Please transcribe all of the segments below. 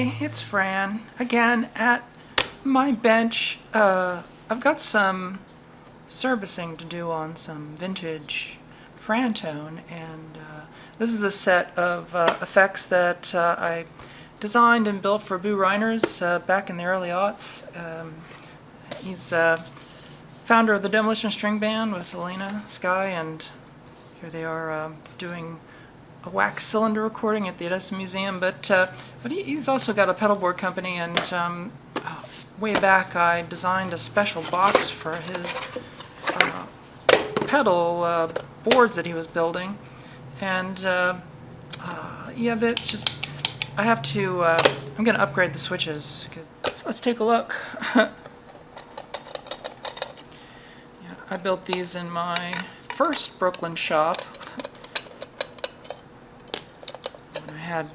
Hey, it's Fran again at my bench. I've got some servicing to do on some vintage Frantone, and this is a set of effects that I designed and built for Boo Reiners back in the early aughts. He's founder of the Demolition String Band with Elena Sky, and here they are doing a wax cylinder recording at the Edison Museum, but he's also got a pedalboard company, and way back I designed a special box for his pedal boards that he was building, and yeah, that's just, I have to, I'm going to upgrade the switches, so let's take a look. Yeah, I built these in my first Brooklyn shop. I had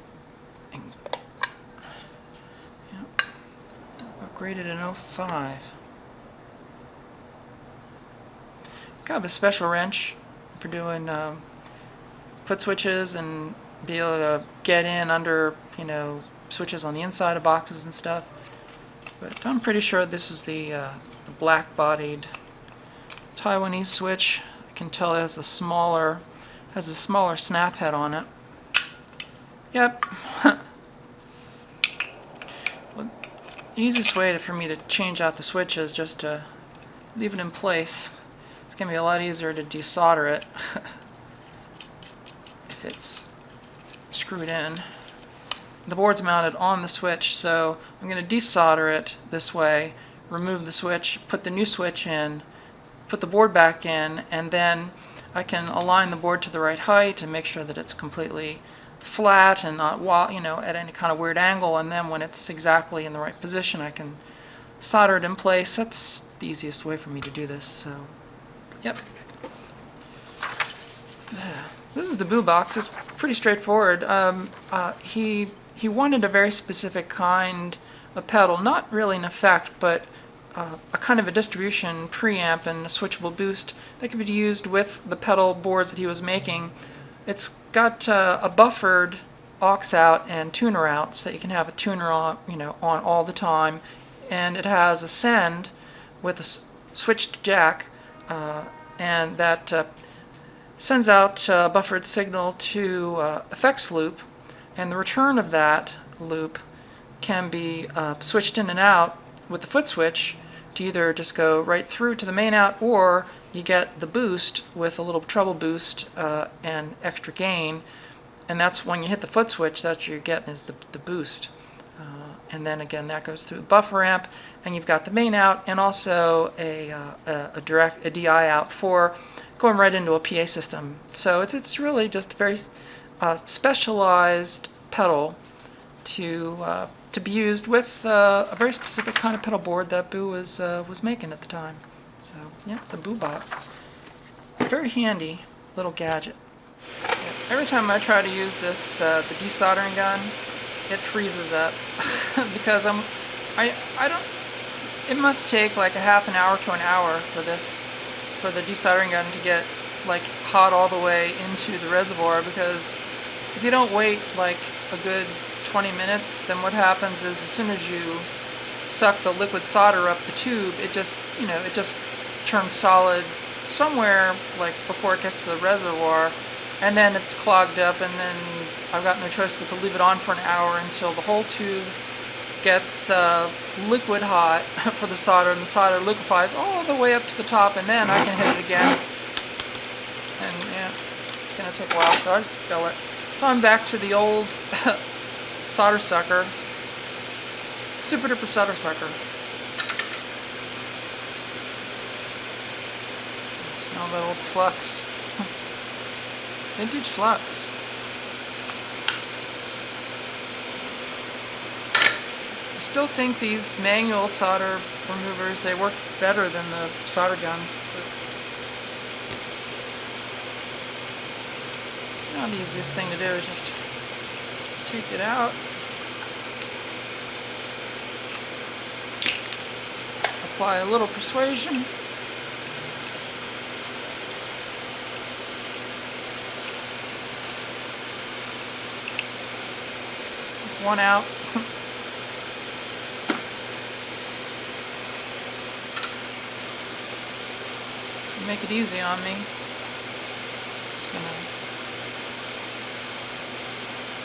upgraded in '05. Got a special wrench for doing foot switches and be able to get in under, switches on the inside of boxes and stuff. But I'm pretty sure this is the black-bodied Taiwanese switch. I can tell it has a smaller snap head on it. Yep. Well, the easiest way for me to change out the switch is just to leave it in place. It's going to be a lot easier to desolder it if it's screwed in. The board's mounted on the switch, so I'm going to desolder it this way, remove the switch, put the new switch in, put the board back in, and then I can align the board to the right height and make sure that it's completely flat and not, at any kind of weird angle, and then when it's exactly in the right position I can solder it in place. That's the easiest way for me to do this, so yep. This is the Boo box. It's pretty straightforward. He wanted a very specific kind of pedal, not really an effect, but a kind of a distribution preamp and a switchable boost that could be used with the pedal boards that he was making. It's got a buffered aux out and tuner out, so that you can have a tuner on, on all the time, and it has a send with a switched jack, and that sends out a buffered signal to effects loop, and the return of that loop can be switched in and out with the foot switch to either just go right through to the main out, or you get the boost with a little treble boost and extra gain, and that's when you hit the foot switch, that's what you're getting is the boost. And then again that goes through the buffer amp, and you've got the main out and also a DI out for going right into a PA system. So it's really just a very specialized pedal to be used with a very specific kind of pedal board that Boo was making at the time. So yeah, the Boo box. Very handy little gadget. Every time I try to use this the desoldering gun, it freezes up because it must take like a half an hour to an hour for the desoldering gun to get like hot all the way into the reservoir, because if you don't wait like a good 20 minutes, then what happens is as soon as you suck the liquid solder up the tube, it just turns solid somewhere like before it gets to the reservoir, and then it's clogged up, and then I've got no choice but to leave it on for an hour until the whole tube gets liquid hot for the solder, and the solder liquefies all the way up to the top, and then I can hit it again. And yeah, it's going to take a while, so I just go it. So I'm back to the old solder sucker, super duper solder sucker. Smell that old flux. Vintage flux. I still think these manual solder removers, they work better than the solder guns. Now the easiest thing to do is just take it out, apply a little persuasion, it's one out. make it easy on me, just gonna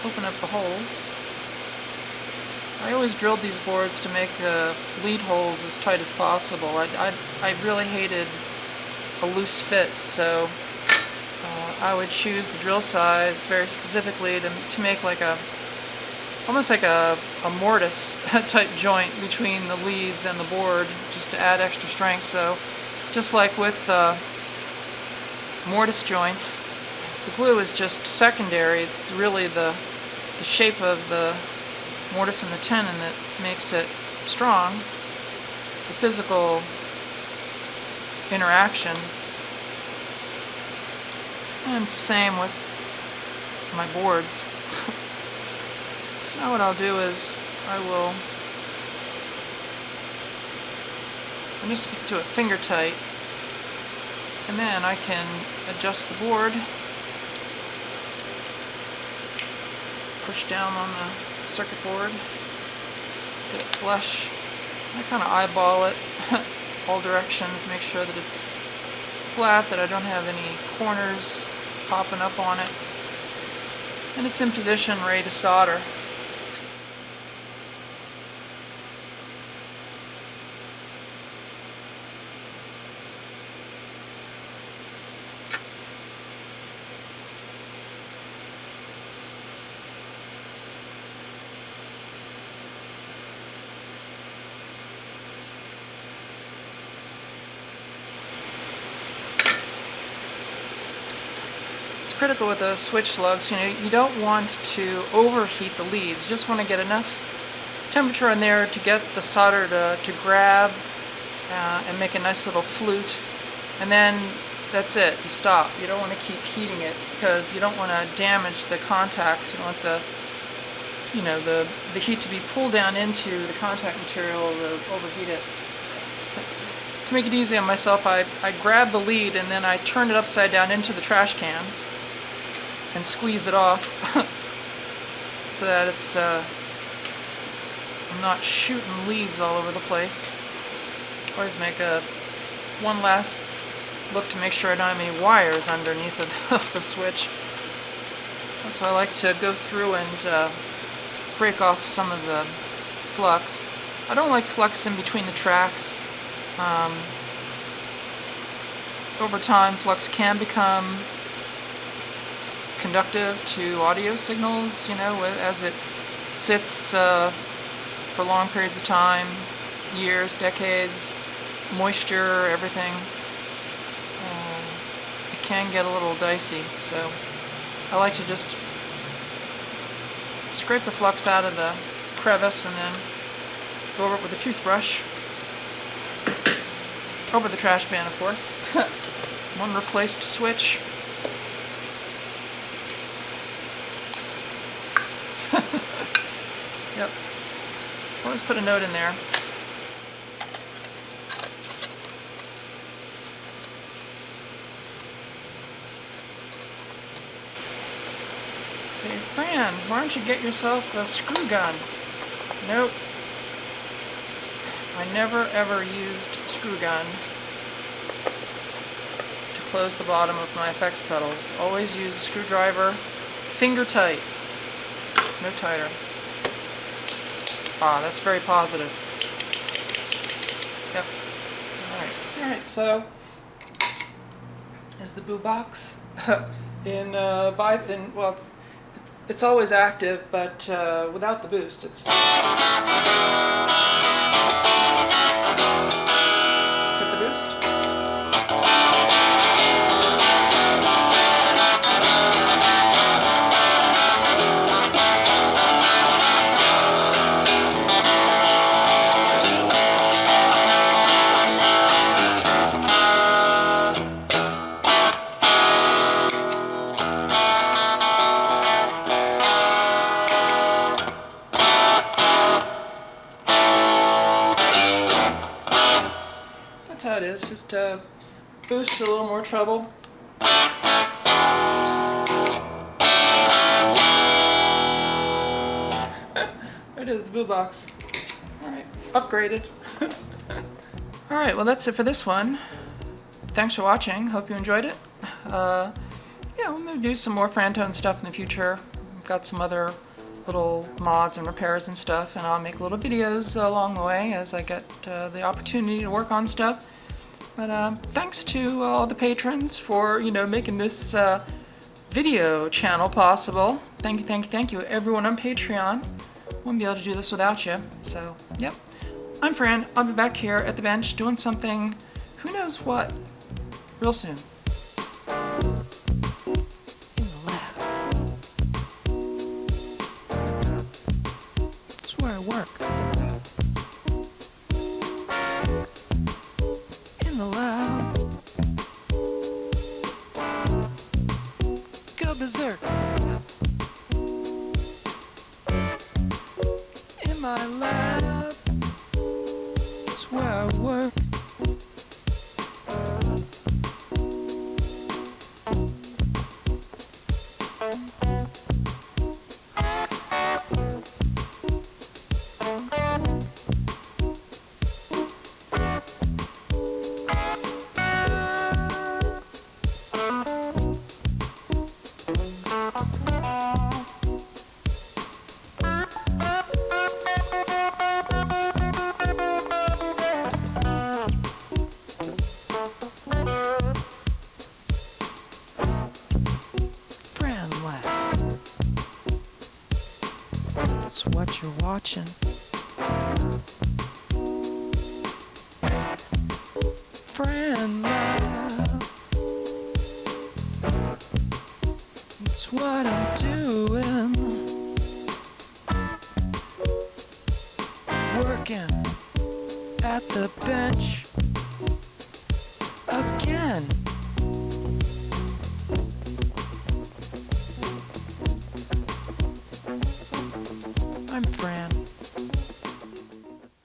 open up the holes. I always drilled these boards to make the lead holes as tight as possible. I really hated a loose fit, so I would choose the drill size very specifically to make like almost like a mortise type joint between the leads and the board, just to add extra strength. So just like with mortise joints, the glue is just secondary. It's really the shape of the mortise and the tenon that makes it strong. The physical interaction. And it's the same with my boards. So now what I'll do is I'll just do it finger tight, and then I can adjust the board, push down on the circuit board, get it flush. I kind of eyeball it all directions, make sure that it's flat, that I don't have any corners popping up on it, and it's in position, ready to solder. Critical with the switch lugs, you don't want to overheat the leads. You just want to get enough temperature in there to get the solder to grab and make a nice little flute, and then that's it. You stop. You don't want to keep heating it because you don't want to damage the contacts. You don't want the heat to be pulled down into the contact material to overheat it. So, to make it easy on myself, I grab the lead and then I turn it upside down into the trash can and squeeze it off so that it's I'm not shooting leads all over the place. Always make one last look to make sure I don't have any wires underneath of the switch. So I like to go through and break off some of the flux. I don't like flux in between the tracks. Over time, flux can become conductive to audio signals, as it sits for long periods of time, years, decades, moisture, everything. It can get a little dicey, so I like to just scrape the flux out of the crevice and then go over it with a toothbrush. Over the trash pan, of course. One replaced switch. Yep. Always put a note in there. Say, Fran, why don't you get yourself a screw gun? Nope. I never ever used a screw gun to close the bottom of my effects pedals. Always use a screwdriver, finger tight. No tighter. Ah, that's very positive. Yep. Alright, so is the boo box well, it's always active, but without the boost, it's hit the boost. That's how it is, just boost a little more treble. There it is, the boo box. Alright, upgraded. Alright, well that's it for this one. thanks for watching. Hope you enjoyed it. Yeah, we'll maybe do some more Frantone stuff in the future. I've got some other little mods and repairs and stuff, and I'll make little videos along the way as I get the opportunity to work on stuff. But thanks to all the patrons for, making this video channel possible. Thank you, thank you, thank you. Everyone on Patreon. Wouldn't be able to do this without you. So, yep. I'm Fran. I'll be back here at the bench doing something, who knows what, real soon. In the lab. That's where I work. In the lab. Go berserk. In my lab. That's where I work. That's what you're watching. Friend love. That's what I'm doing. Working at the bench again.